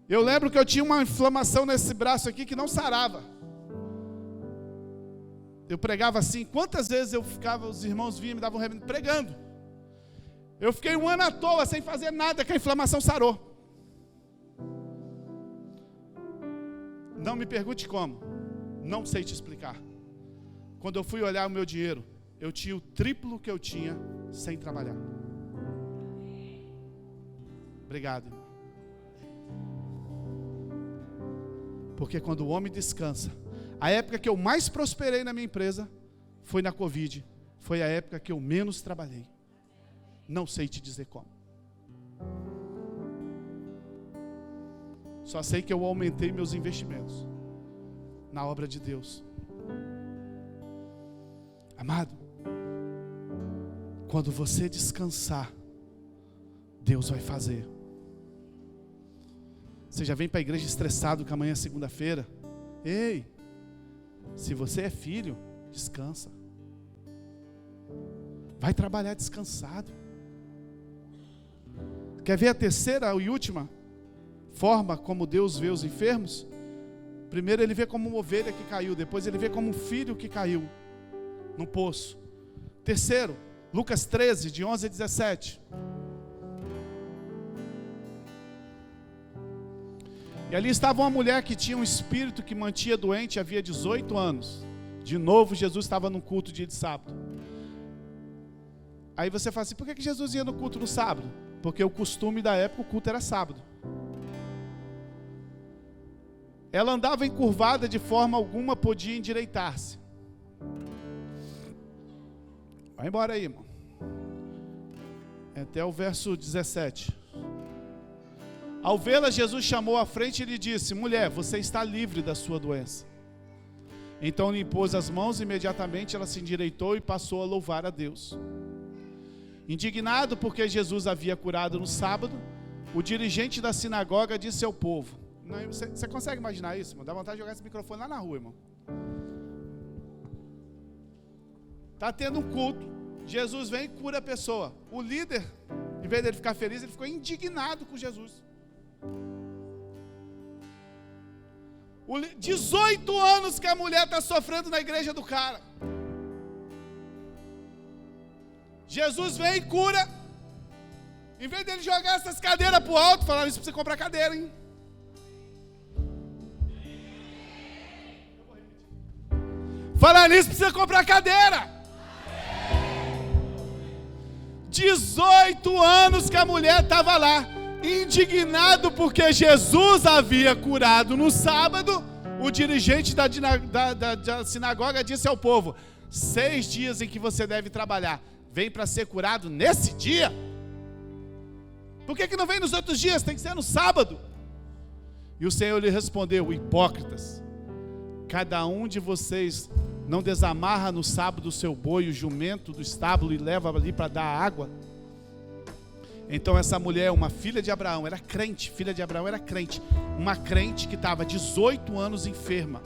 Speaker 1: Eu lembro que eu tinha uma inflamação nesse braço aqui que não sarava. Eu pregava assim, quantas vezes eu ficava, os irmãos vinham e me davam remédio pregando. Eu fiquei 1 ano à toa, sem fazer nada, que a inflamação sarou. Não me pergunte como, não sei te explicar. Quando eu fui olhar o meu dinheiro, eu tinha o triplo que eu tinha sem trabalhar. Obrigado, irmão. Porque quando o homem descansa, a época que eu mais prosperei na minha empresa foi na Covid, foi a época que eu menos trabalhei. Não sei te dizer como. Só sei que eu aumentei meus investimentos na obra de Deus. Amado, quando você descansar, Deus vai fazer. Você já vem para a igreja estressado que amanhã é segunda-feira? Ei, se você é filho, descansa. Vai trabalhar descansado. Quer ver a terceira e última forma como Deus vê os enfermos? Primeiro ele vê como uma ovelha que caiu, depois ele vê como um filho que caiu no poço. Terceiro, Lucas 13, de 11 a 17. E ali estava uma mulher que tinha um espírito que mantinha doente havia 18 anos. De novo Jesus estava num culto dia de sábado. Aí você fala assim, por que Jesus ia no culto no sábado? Porque o costume da época, o culto era sábado. Ela andava encurvada, de forma alguma podia endireitar-se. Vai embora aí, irmão. Até o verso 17. Ao vê-la, Jesus chamou à frente e lhe disse: mulher, você está livre da sua doença. Então lhe impôs as mãos e imediatamente ela se endireitou e passou a louvar a Deus. Indignado porque Jesus havia curado no sábado, o dirigente da sinagoga disse ao povo: você consegue imaginar isso, irmão? Dá vontade de jogar esse microfone lá na rua, irmão. Está tendo um culto, Jesus vem e cura a pessoa. O líder, em vez dele ficar feliz, ele ficou indignado com Jesus. 18 anos que a mulher está sofrendo na igreja do cara. Jesus vem e cura. Em vez dele jogar essas cadeiras para o alto, falar: isso precisa comprar cadeira, hein? Falar nisso, precisa comprar cadeira. 18 anos que a mulher estava lá, indignado porque Jesus havia curado no sábado. O dirigente da sinagoga disse ao povo: 6 dias em que você deve trabalhar, vem para ser curado nesse dia? Por que não vem nos outros dias? Tem que ser no sábado. E o Senhor lhe respondeu: hipócritas, cada um de vocês não desamarra no sábado o seu boi, o jumento do estábulo, e leva ali para dar água? Então essa mulher, uma filha de Abraão, era crente, filha de Abraão era crente, uma crente que estava 18 anos enferma.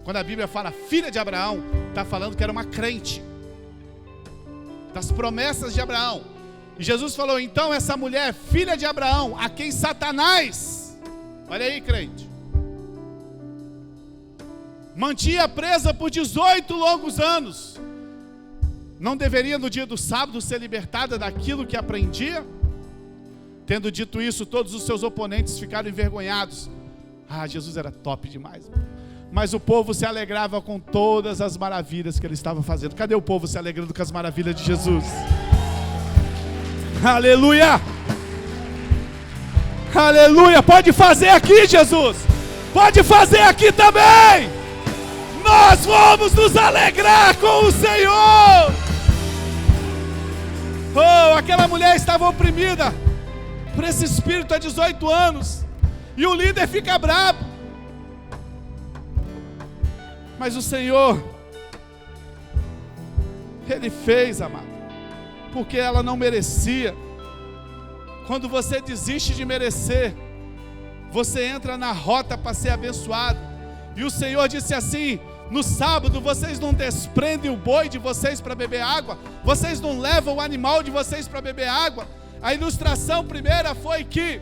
Speaker 1: Quando a Bíblia fala filha de Abraão, está falando que era uma crente, das promessas de Abraão. E Jesus falou: então essa mulher, filha de Abraão, a quem Satanás, olha aí, crente, mantinha presa por 18 longos anos, não deveria no dia do sábado ser libertada daquilo que aprendia? Tendo dito isso, todos os seus oponentes ficaram envergonhados. Jesus era top demais. Mas o povo se alegrava com todas as maravilhas que ele estava fazendo. Cadê o povo se alegrando com as maravilhas de Jesus? Aleluia! Aleluia! Pode fazer aqui, Jesus! Pode fazer aqui também! Nós vamos nos alegrar com o Senhor! Oh, aquela mulher estava oprimida por esse espírito há 18 anos. E o líder fica bravo. Mas o Senhor, Ele fez, amado, porque ela não merecia. Quando você desiste de merecer, você entra na rota para ser abençoado. E o Senhor disse assim: no sábado vocês não desprendem o boi de vocês para beber água? Vocês não levam o animal de vocês para beber água? A ilustração primeira foi que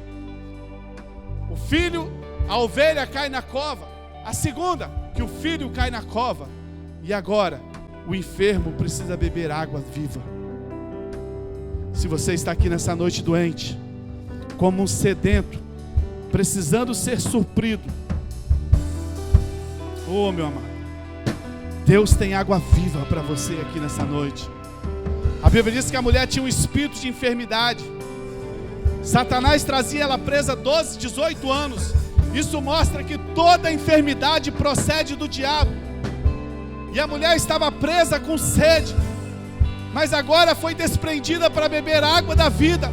Speaker 1: o filho, a ovelha cai na cova. A segunda, que o filho cai na cova. E agora, o enfermo precisa beber água viva. Se você está aqui nessa noite doente, como um sedento, precisando ser suprido, oh meu amado, Deus tem água viva para você aqui nessa noite. A Bíblia diz que a mulher tinha um espírito de enfermidade. Satanás trazia ela presa 12, 18 anos. Isso mostra que toda enfermidade procede do diabo. E a mulher estava presa com sede, mas agora foi desprendida para beber a água da vida.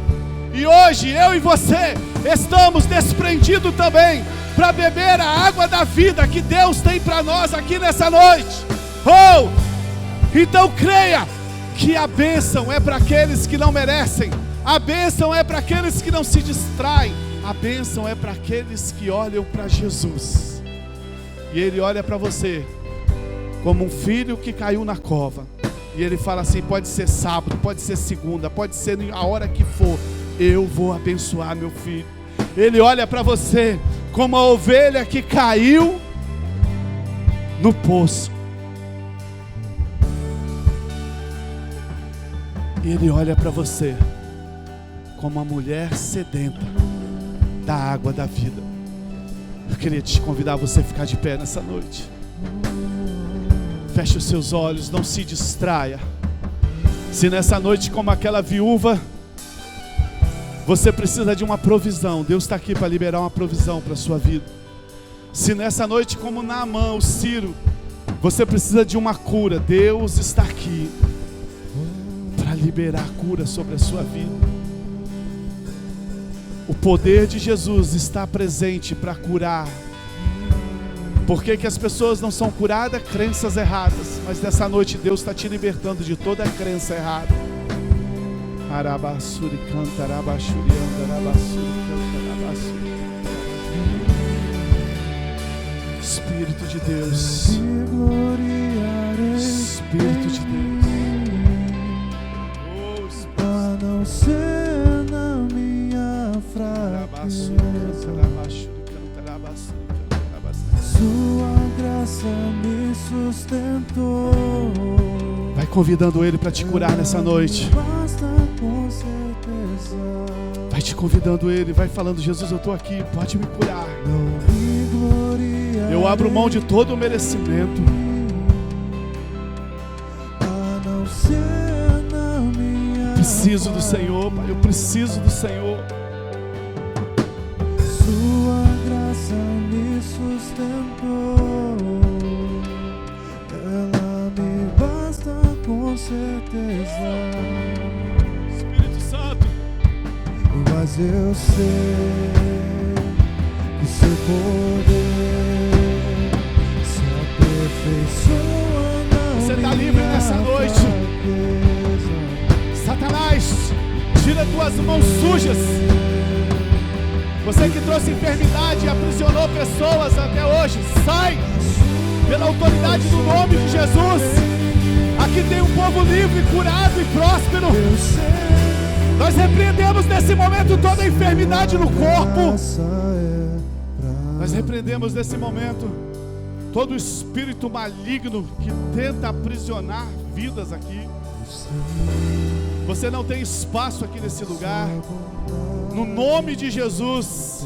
Speaker 1: E hoje eu e você estamos desprendidos também para beber a água da vida que Deus tem para nós aqui nessa noite. Oh, então creia que a bênção é para aqueles que não merecem. A bênção é para aqueles que não se distraem. A bênção é para aqueles que olham para Jesus. E Ele olha para você como um filho que caiu na cova. E Ele fala assim: pode ser sábado, pode ser segunda, pode ser a hora que for, eu vou abençoar meu filho. Ele olha para você como a ovelha que caiu no poço. Ele olha para você como uma mulher sedenta da água da vida. Eu queria te convidar a você ficar de pé nessa noite. Feche os seus olhos, não se distraia. Se nessa noite, como aquela viúva, você precisa de uma provisão, Deus está aqui para liberar uma provisão para a sua vida. Se nessa noite, como Naamã, o Ciro, você precisa de uma cura, Deus está aqui para liberar a cura sobre a sua vida. O poder de Jesus está presente para curar. Por que que as pessoas não são curadas? Crenças erradas. Mas nessa noite Deus está te libertando de toda a crença errada. Arabassuri canta, arabassuri anda, arabassuri canta, arabassuri. Espírito de Deus. Espírito de Deus. Oh, Espírito.
Speaker 2: A não ser na minha fraqueza, Sua graça me sustentou.
Speaker 1: Vai convidando Ele para te curar nessa noite.
Speaker 2: Basta com certeza.
Speaker 1: Vai te convidando Ele, vai falando: Jesus, eu estou aqui, pode me curar.
Speaker 2: Não me gloriarei.
Speaker 1: Eu abro mão de todo o merecimento.
Speaker 2: A não ser na minha
Speaker 1: Preciso do Senhor, Pai, eu preciso do Senhor.
Speaker 2: Sua graça me sustentou. Ela me basta com certeza.
Speaker 1: Espírito Santo.
Speaker 2: Mas eu sei que seu poder se aperfeiçoa na
Speaker 1: Você está livre nessa noite. Satanás, tira tuas mãos sujas. Você que trouxe enfermidade e aprisionou pessoas até hoje, sai pela autoridade do nome de Jesus. Aqui tem um povo livre, curado e próspero. Nós repreendemos nesse momento toda a enfermidade no corpo. Nós repreendemos nesse momento todo o espírito maligno que tenta aprisionar vidas aqui. Você não tem espaço aqui nesse lugar. No nome de Jesus,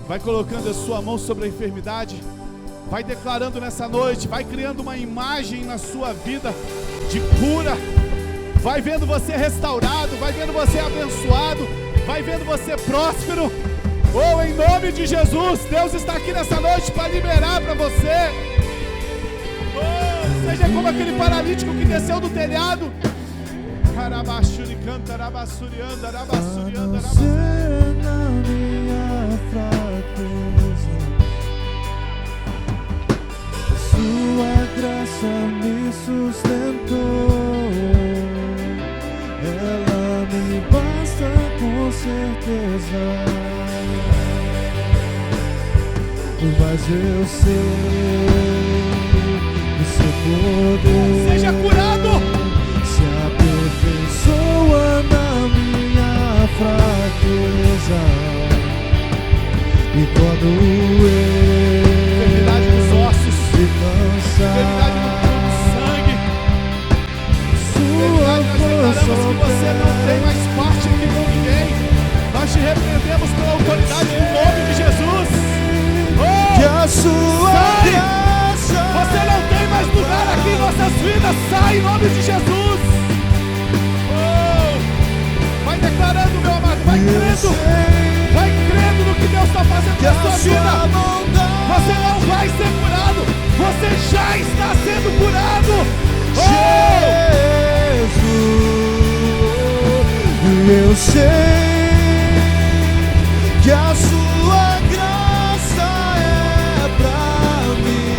Speaker 1: vai colocando a sua mão sobre a enfermidade. Vai declarando nessa noite, vai criando uma imagem na sua vida de cura. Vai vendo você restaurado, vai vendo você abençoado, vai vendo você próspero. Oh, em nome de Jesus, Deus está aqui nessa noite para liberar para você. Oh, seja como aquele paralítico que desceu do telhado. Carabaxuri canta, arabassurianda, arabassurianda, arabassurianda.
Speaker 2: Na minha fraqueza, Sua graça me sustentou. Ela me basta com certeza. Mas eu sei que seu poder
Speaker 1: Seja curado.
Speaker 2: se aperfeiçoa na minha fraqueza. E quando
Speaker 1: Enfermidade
Speaker 2: eu
Speaker 1: dos ossos,
Speaker 2: se
Speaker 1: enfermidade
Speaker 2: cansar,
Speaker 1: do sangue,
Speaker 2: Sua
Speaker 1: nós declaramos que
Speaker 2: força
Speaker 1: você não tem mais parte aqui com ninguém. Nós te repreendemos pela autoridade do nome de Jesus.
Speaker 2: que a sua
Speaker 1: Sai!
Speaker 2: graça
Speaker 1: Você não tem mais lugar aqui em nossas vidas. Sai em nome de Jesus. Oh, vai declarando, meu amado, vai crendo. Vai crendo no que Deus está fazendo
Speaker 2: que
Speaker 1: na
Speaker 2: a
Speaker 1: sua
Speaker 2: sua
Speaker 1: vida.
Speaker 2: bondade
Speaker 1: Você não vai ser curado. Você já está sendo curado. Oh!
Speaker 2: Jesus, eu sei que a sua graça é pra mim.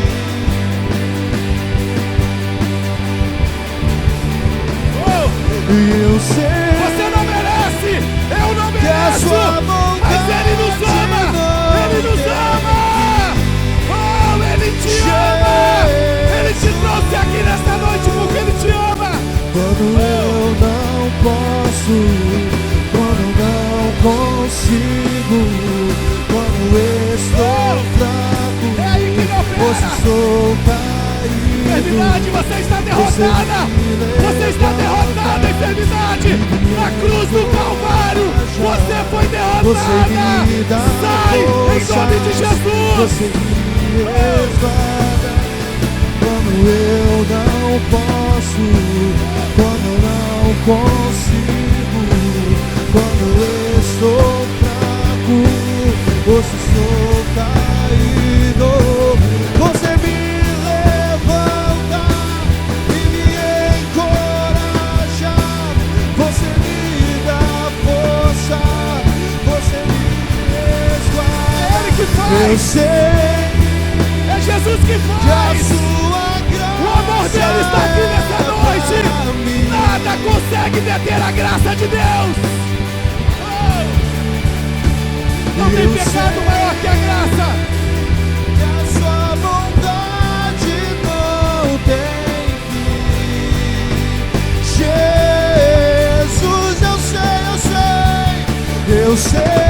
Speaker 1: Oh!
Speaker 2: Eu sei
Speaker 1: Você não merece. Eu não
Speaker 2: que a
Speaker 1: mereço.
Speaker 2: sua bondade
Speaker 1: Mas Ele nos ama. Ele nos ama. Oh, Ele te ama. Ele te trouxe aqui nesta noite porque Ele te ama.
Speaker 2: quando eu não posso, quando não consigo, quando estou fraco,
Speaker 1: É aí que Ele
Speaker 2: ou
Speaker 1: opera.
Speaker 2: se sou caído,
Speaker 1: Enfermidade, você está derrotada. Você está derrotada, enfermidade. Na cruz do Calvário, você foi
Speaker 2: você
Speaker 1: derrotada.
Speaker 2: me dá
Speaker 1: Sai em
Speaker 2: força,
Speaker 1: nome de Jesus.
Speaker 2: você me resguarda, quando eu não posso, quando não consigo, quando eu estou fraco, ou se sou caído, você me levanta e me encoraja, você me dá força, você me Eu sei
Speaker 1: É Jesus que
Speaker 2: que a
Speaker 1: faz.
Speaker 2: sua graça
Speaker 1: O amor dele está aqui nessa
Speaker 2: é
Speaker 1: noite.
Speaker 2: pra mim.
Speaker 1: Nada consegue deter a graça de Deus. Oh! Não tem
Speaker 2: Eu
Speaker 1: pecado
Speaker 2: sei
Speaker 1: maior que a graça.
Speaker 2: que a sua vontade não tem fim. Jesus, eu sei, eu sei